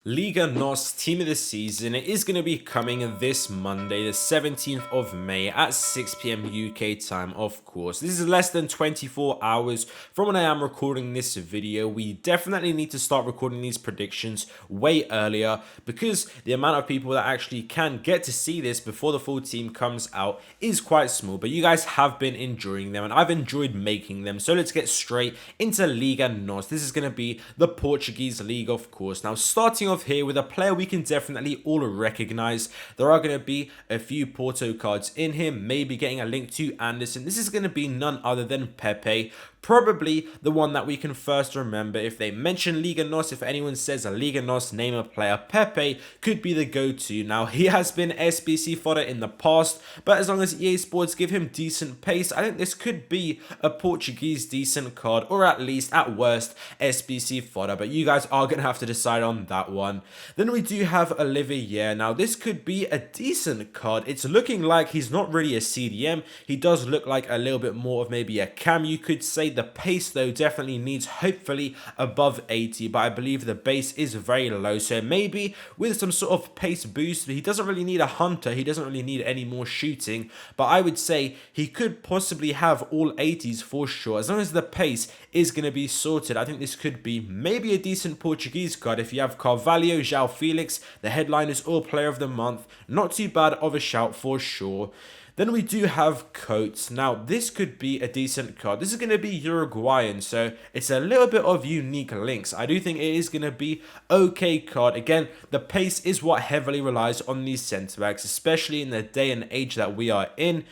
Liga NOS Team of the Season is going to be coming this Monday, the 17th of May at 6 p.m. UK time, of course. This is less than 24 hours from when I am recording this video. We definitely need to start recording these predictions way earlier because the amount of people that actually can get to see this before the full team comes out is quite small. But you guys have been enjoying them and I've enjoyed making them. So let's get straight into Liga NOS. This is going to be the Portuguese league, of course. Now, starting off here with a player we can definitely all recognize. There are going to be a few Porto cards in here, maybe getting a link to Anderson. This is going to be none other than PEPE. Probably the one that we can first remember. If they mention Liga NOS, if anyone says a Liga NOS, name a player, PEPE could be the go-to. Now, he has been SBC fodder in the past, but as long as EA Sports give him decent pace, I think this could be a Portuguese decent card, or at least, at worst, SBC fodder. But you guys are going to have to decide on that one. Then we do have OLIVEIRA. Now, this could be a decent card. It's looking like he's not really a CDM. He does look like a little bit more of maybe a cam, you could say. The pace, though, definitely needs hopefully above 80, but I believe the base is very low. So maybe with some sort of pace boost, he doesn't really need a hunter. He doesn't really need any more shooting, but I would say he could possibly have all 80s for sure. As long as the pace is going to be sorted, I think this could be maybe a decent Portuguese card. If you have Carvalho, João Felix, the headline is all player of the month. Not too bad of a shout for sure. Then we do have Coates. Now, this could be a decent card. This is going to be Uruguayan, so it's a little bit of unique links. I do think it is going to be okay card. Again, the pace is what heavily relies on these centre-backs, especially in the day and age that we are in.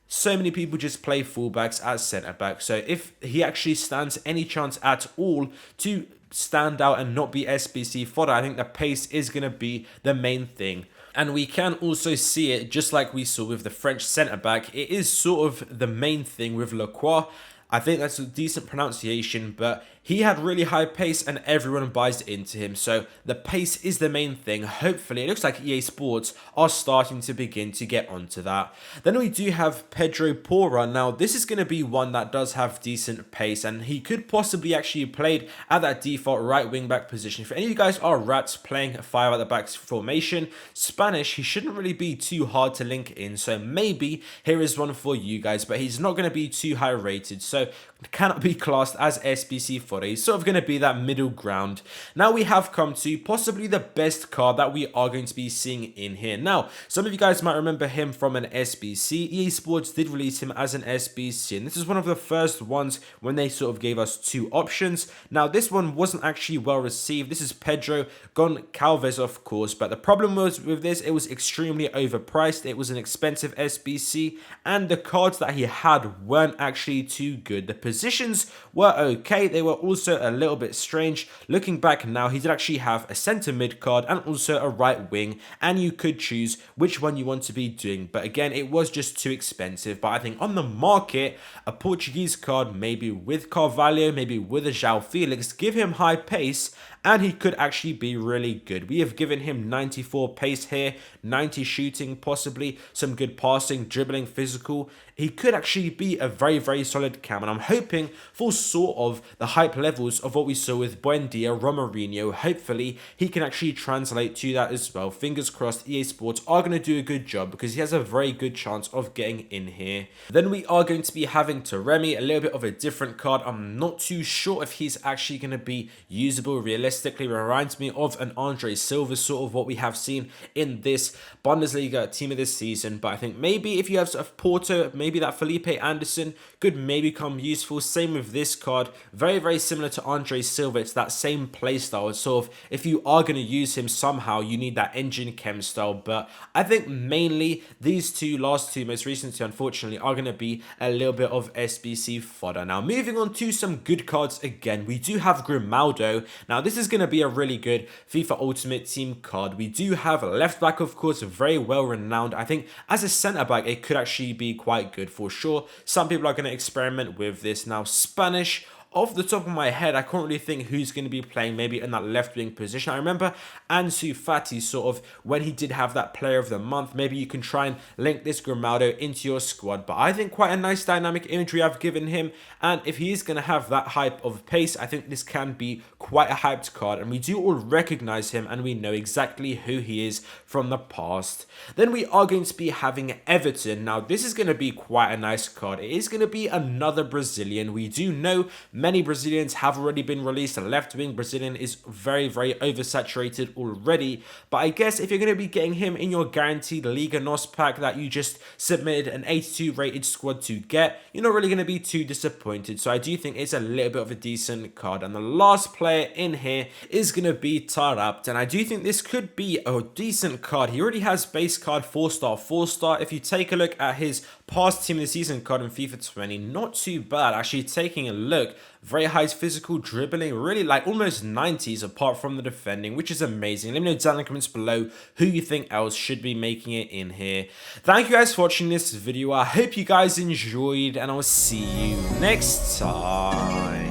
So many people just play fullbacks as centre-back. So if he actually stands any chance at all to stand out and not be SBC fodder, I think the pace is going to be the main thing. And we can also see it, just like we saw with the French centre-back, it is sort of the main thing with Lacroix. I think that's a decent pronunciation, but he had really high pace and everyone buys into him. So the pace is the main thing. Hopefully, it looks like EA Sports are starting to begin to get onto that. Then we do have Pedro Porro. Now, this is going to be one that does have decent pace, and he could possibly actually played at that default right wing back position. If any of you guys are rats playing a 5 at the back formation, Spanish, he shouldn't really be too hard to link in. So maybe here is one for you guys, but he's not going to be too high rated. So cannot be classed as SBC fodder. He's sort of going to be that middle ground. Now we have come to possibly the best card that we are going to be seeing in here. Now, some of you guys might remember him from an SBC. EA Sports did release him as an SBC, and this is one of the first ones when they sort of gave us two options. Now, this one wasn't actually well received. This is Pedro Gonçalves, of course, but the problem was with this, it was extremely overpriced. It was an expensive SBC, and the cards that he had weren't actually too good. The positions were okay. They were also a little bit strange. Looking back now, he did actually have a centre mid card and also a right wing, and you could choose which one you want to be doing. But again, it was just too expensive. But I think on the market, a Portuguese card, maybe with Carvalho, maybe with a João Felix, give him high pace, and he could actually be really good. We have given him 94 pace here, 90 shooting, possibly some good passing, dribbling, physical. He could actually be a very, very solid cam, and I'm hoping for sort of the hype levels of what we saw with Buendia, Romarinho. Hopefully, he can actually translate to that as well. Fingers crossed, EA Sports are going to do a good job because he has a very good chance of getting in here. Then we are going to be having TAREMI, a little bit of a different card. I'm not too sure if he's actually going to be usable realistically. Reminds me of an Andre Silva, sort of what we have seen in this Bundesliga team of this season. But I think maybe if you have sort of Porto, maybe that Felipe Anderson could maybe become useful. Same with this card. Very, very similar to Andre Silva. It's that same playstyle. It's sort of, if you are going to use him somehow, you need that engine chem style. But I think mainly these last two, most recently, unfortunately, are going to be a little bit of SBC fodder. Now, moving on to some good cards again. We do have GRIMALDO. Now, this is going to be a really good FIFA Ultimate Team card. We do have a left back, of course, very well renowned. I think as a centre back, it could actually be quite good for sure. Some people are going to experiment with this. Now, Spanish, off the top of my head, I can't really think who's going to be playing maybe in that left wing position. I remember Ansu Fati sort of, when he did have that player of the month, maybe you can try and link this Grimaldo into your squad. But I think quite a nice dynamic imagery I've given him. And if he is going to have that hype of pace, I think this can be quite a hyped card. And we do all recognize him and we know exactly who he is from the past. Then we are going to be having Everton. Now, this is going to be quite a nice card. It is going to be another Brazilian. We do know many Brazilians have already been released. The left wing Brazilian is very, very oversaturated already. But I guess if you're going to be getting him in your guaranteed Liga NOS pack that you just submitted an 82 rated squad to get, you're not really going to be too disappointed. So I do think it's a little bit of a decent card. And the last player in here is going to be TAARABT. And I do think this could be a decent card. He already has base card 4-star, 4-star. If you take a look at his past team of the season card in FIFA 20, not too bad. Actually, taking a look, very high physical dribbling, really like almost 90s apart from the defending, which is amazing. Let me know down in the comments below who you think else should be making it in here. Thank you guys for watching this video. I hope you guys enjoyed, and I'll see you next time.